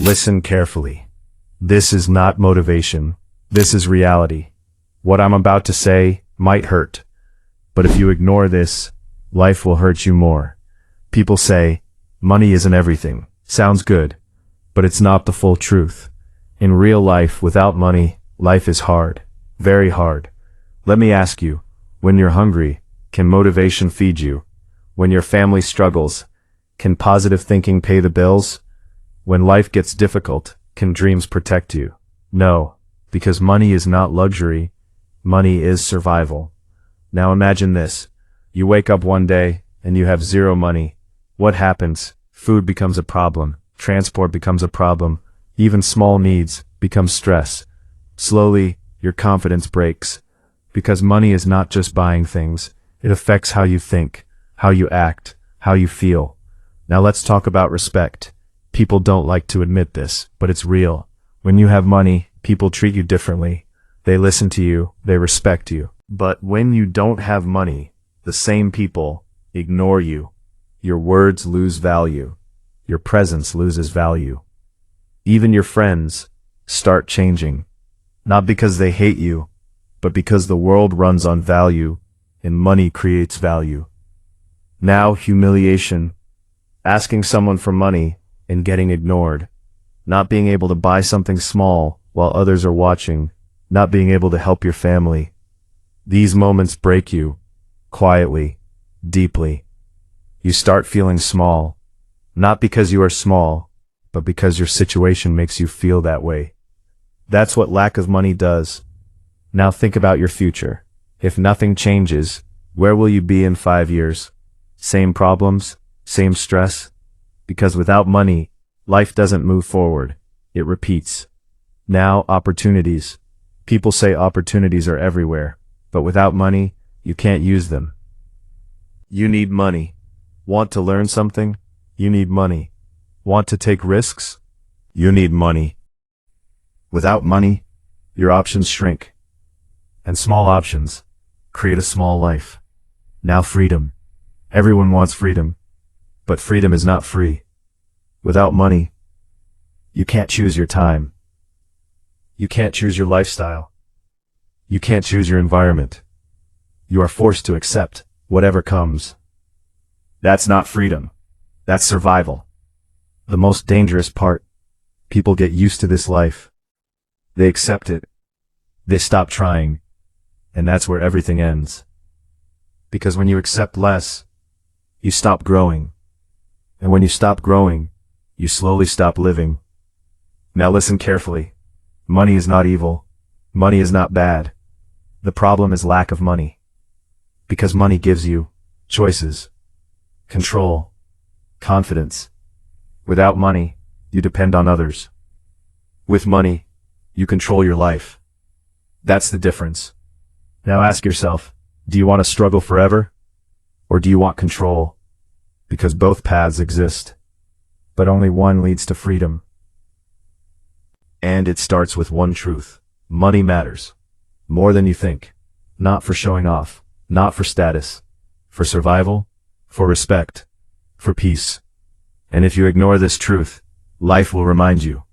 Listen carefully. This is not motivation. This is reality. What I'm about to say might hurt, but if you ignore this, life will hurt you more. People say, money isn't everything. Sounds good, but it's not the full truth. In real life, without money, life is hard. Very hard. Let me ask you, when you're hungry, can motivation feed you? When your family struggles, can positive thinking pay the bills? When life gets difficult, can dreams protect you? No, because money is not luxury. Money is survival. Now imagine this. You wake up one day, and you have zero money. What happens? Food becomes a problem. Transport becomes a problem. Even small needs become stress. Slowly, your confidence breaks. Because money is not just buying things. It affects how you think, how you act, how you feel. Now let's talk about respect. People don't like to admit this, but it's real. When you have money, people treat you differently. They listen to you, they respect you. But when you don't have money, the same people ignore you. Your words lose value. Your presence loses value. Even your friends start changing. Not because they hate you, but because the world runs on value, and money creates value. Now humiliation. Asking someone for money and getting ignored. Not being able to buy something small while others are watching. Not being able to help your family. These moments break you, quietly, deeply. You start feeling small, not because you are small, but because your situation makes you feel that way. That's what lack of money does. Now think about your future. If nothing changes, where will you be in 5 years? Same problems, same stress? Because without money, life doesn't move forward. It repeats. Now, opportunities. People say opportunities are everywhere, but without money, you can't use them. You need money. Want to learn something? You need money. Want to take risks? You need money. Without money, your options shrink. And small options create a small life. Now freedom. Everyone wants freedom, but freedom is not free. Without money, you can't choose your time. You can't choose your lifestyle. You can't choose your environment. You are forced to accept whatever comes. That's not freedom. That's survival. The most dangerous part. People get used to this life. They accept it. They stop trying. And that's where everything ends. Because when you accept less, you stop growing. And when you stop growing, you slowly stop living. Now listen carefully. Money is not evil. Money is not bad. The problem is lack of money. Because money gives you choices, control, confidence. Without money, you depend on others. With money, you control your life. That's the difference. Now ask yourself, do you want to struggle forever? Or do you want control? Because both paths exist. But only one leads to freedom. And it starts with one truth. Money matters. More than you think. Not for showing off. Not for status. For survival. For respect. For peace. And if you ignore this truth, life will remind you.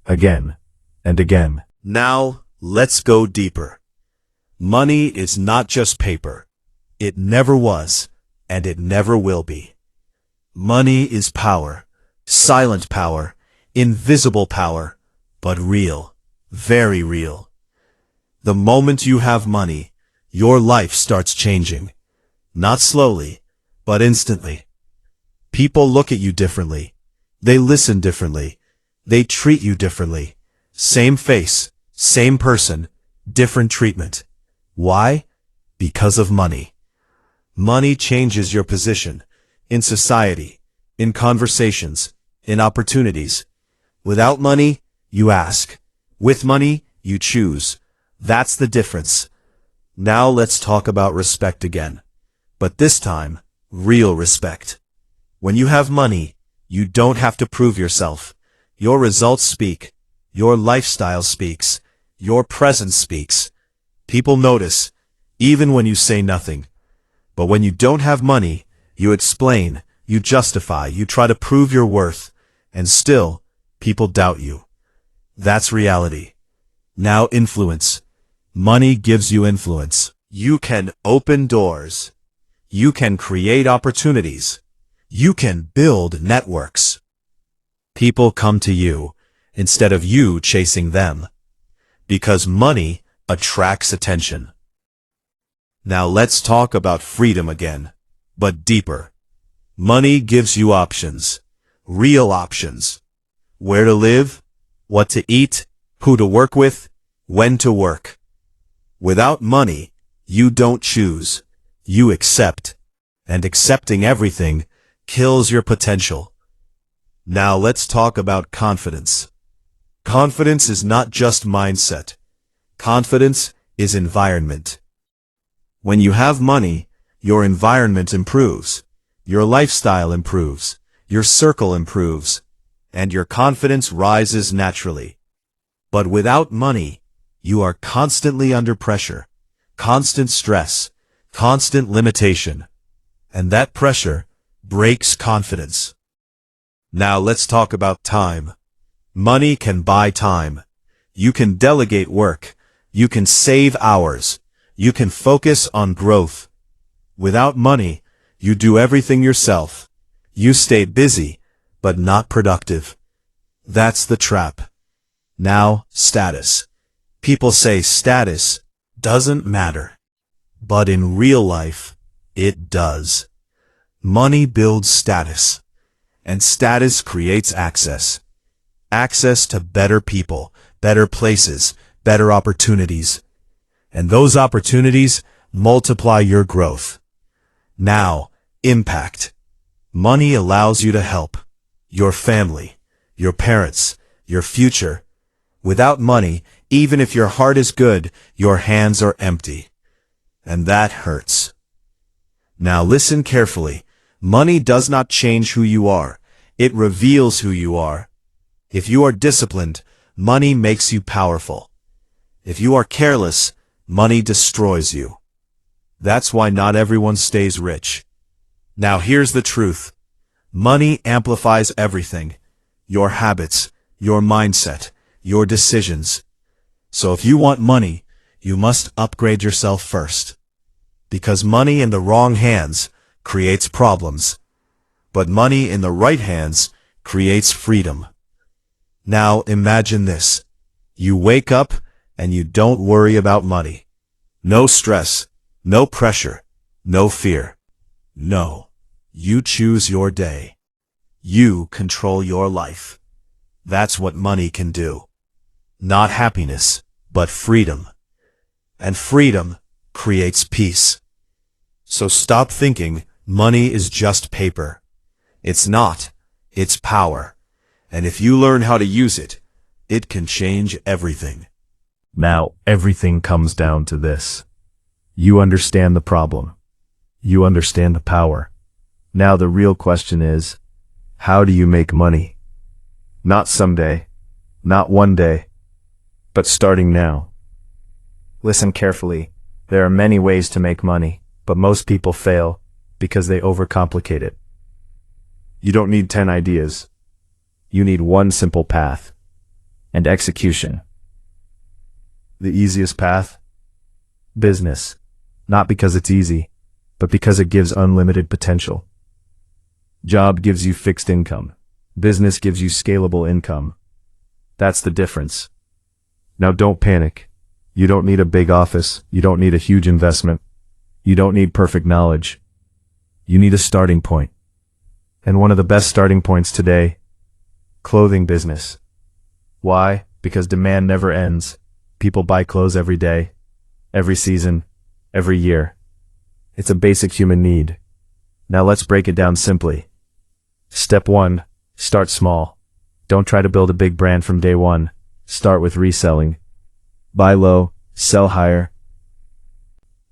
Again. And again. Now, let's go deeper. Money is not just paper. It never was, and it never will be. Money is power. Silent power. Invisible power. But real. Very real. The moment you have money, your life starts changing. Not slowly, but instantly. People look at you differently. They listen differently. They treat you differently. Same face, same person, different treatment. Why? Because of money. Money changes your position in society, in conversations, in opportunities. Without money, you ask. With money, you choose. That's the difference. Now let's talk about respect again. But this time, real respect. When you have money, you don't have to prove yourself. Your results speak. Your lifestyle speaks. Your presence speaks. People notice, even when you say nothing. But when you don't have money, you explain, you justify, you try to prove your worth, and still, People doubt you. That's reality. Now influence. Money gives you influence. You can open doors. You can create opportunities. You can build networks. People come to you instead of you chasing them. Because money attracts attention. Now let's talk about freedom again, but deeper. Money gives you options. Real options. Where to live, what to eat, who to work with, when to work. Without money, you don't choose. You accept. And accepting everything kills your potential. Now let's talk about confidence. Confidence is not just mindset. Confidence is environment. When you have money, your environment improves. Your lifestyle improves. Your circle improves. And your confidence rises naturally. But without money, you are constantly under pressure, constant stress, constant limitation. And that pressure breaks confidence. Now let's talk about time. Money can buy time. You can delegate work. You can save hours. You can focus on growth. Without money, you do everything yourself. You stay busy, but not productive. That's the trap. Now, status. People say status doesn't matter. But in real life, it does. Money builds status. And status creates access. Access to better people, better places, better opportunities. And those opportunities multiply your growth. Now, impact. Money allows you to help. Your family, your parents, your future. Without money, even if your heart is good, your hands are empty. And that hurts. Now listen carefully. Money does not change who you are. It reveals who you are. If you are disciplined, money makes you powerful. If you are careless, money destroys you. That's why not everyone stays rich. Now here's the truth. Money amplifies everything. Your habits, your mindset, your decisions. So if you want money, you must upgrade yourself first. Because money in the wrong hands creates problems. But money in the right hands creates freedom. Now imagine this. You wake up and you don't worry about money. No stress, no pressure, no fear. No. You choose your day. You control your life. That's what money can do. Not happiness, but freedom. And freedom creates peace. So stop thinking money is just paper. It's not. It's power. And if you learn how to use it, it can change everything. Now, everything comes down to this. You understand the problem. You understand the power. Now the real question is, how do you make money? Not someday, not one day, but starting now. Listen carefully. There are many ways to make money, but most people fail because they overcomplicate it. You don't need 10 ideas. You need one simple path and execution. The easiest path? Business. Not because it's easy, but because it gives unlimited potential. Job gives you fixed income. Business gives you scalable income. That's the difference. Now don't panic. You don't need a big office. You don't need a huge investment. You don't need perfect knowledge. You need a starting point. And one of the best starting points today, clothing business. Why? Because demand never ends. People buy clothes every day, every season, every year. It's a basic human need. Now let's break it down simply. Step 1. Start small. Don't try to build a big brand from day one. Start with reselling. Buy low, sell higher.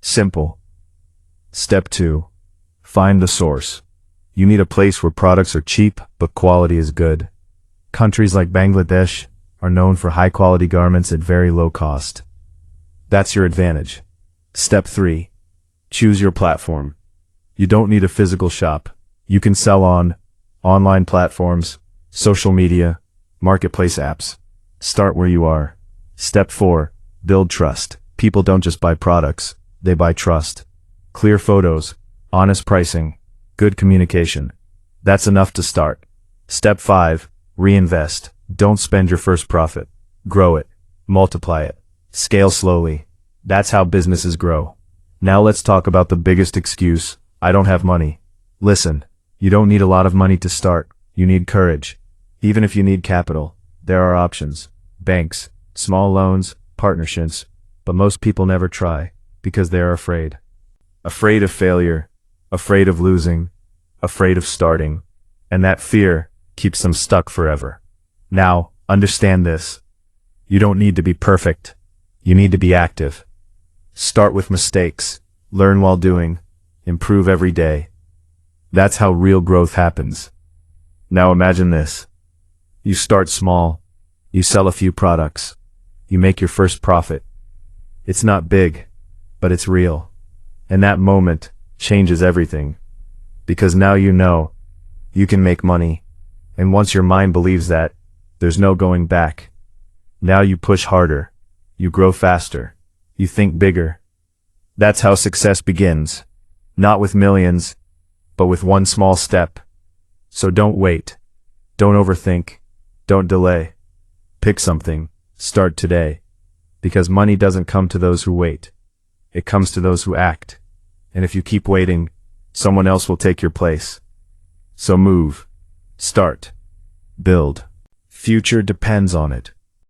Simple. Step 2. Find the source. You need a place where products are cheap, but quality is good. Countries like Bangladesh are known for high-quality garments at very low cost. That's your advantage. Step 3. Choose your platform. You don't need a physical shop. You can sell on online platforms, social media, Marketplace apps. Start where you are. Step 4. Build trust. People don't just buy products, they buy trust. Clear photos, honest pricing, good communication. That's enough to start. Step 5. Reinvest. Don't spend your first profit. Grow it. Multiply it. Scale slowly. That's how businesses grow. Now let's talk about the biggest excuse. I don't have money. Listen, you don't need a lot of money to start. You need courage. Even if you need capital, there are options. Banks, small loans, partnerships. But most people never try because they are afraid. Afraid of failure, afraid of losing, afraid of starting. And that fear keeps them stuck forever. Now, understand this. You don't need to be perfect. You need to be active. Start with mistakes, learn while doing, improve every day. That's how real growth happens. Now imagine this. You start small. You sell a few products. You make your first profit. It's not big, but it's real. And that moment changes everything. Because now you know you can make money. And once your mind believes that, there's no going back. Now you push harder. You grow faster. You think bigger. That's how success begins. Not with millions, but with one small step. So don't wait. Don't overthink. Don't delay. Pick something. Start today. Because money doesn't come to those who wait. It comes to those who act. And if you keep waiting, someone else will take your place. So move. Start. Build. Future depends on it.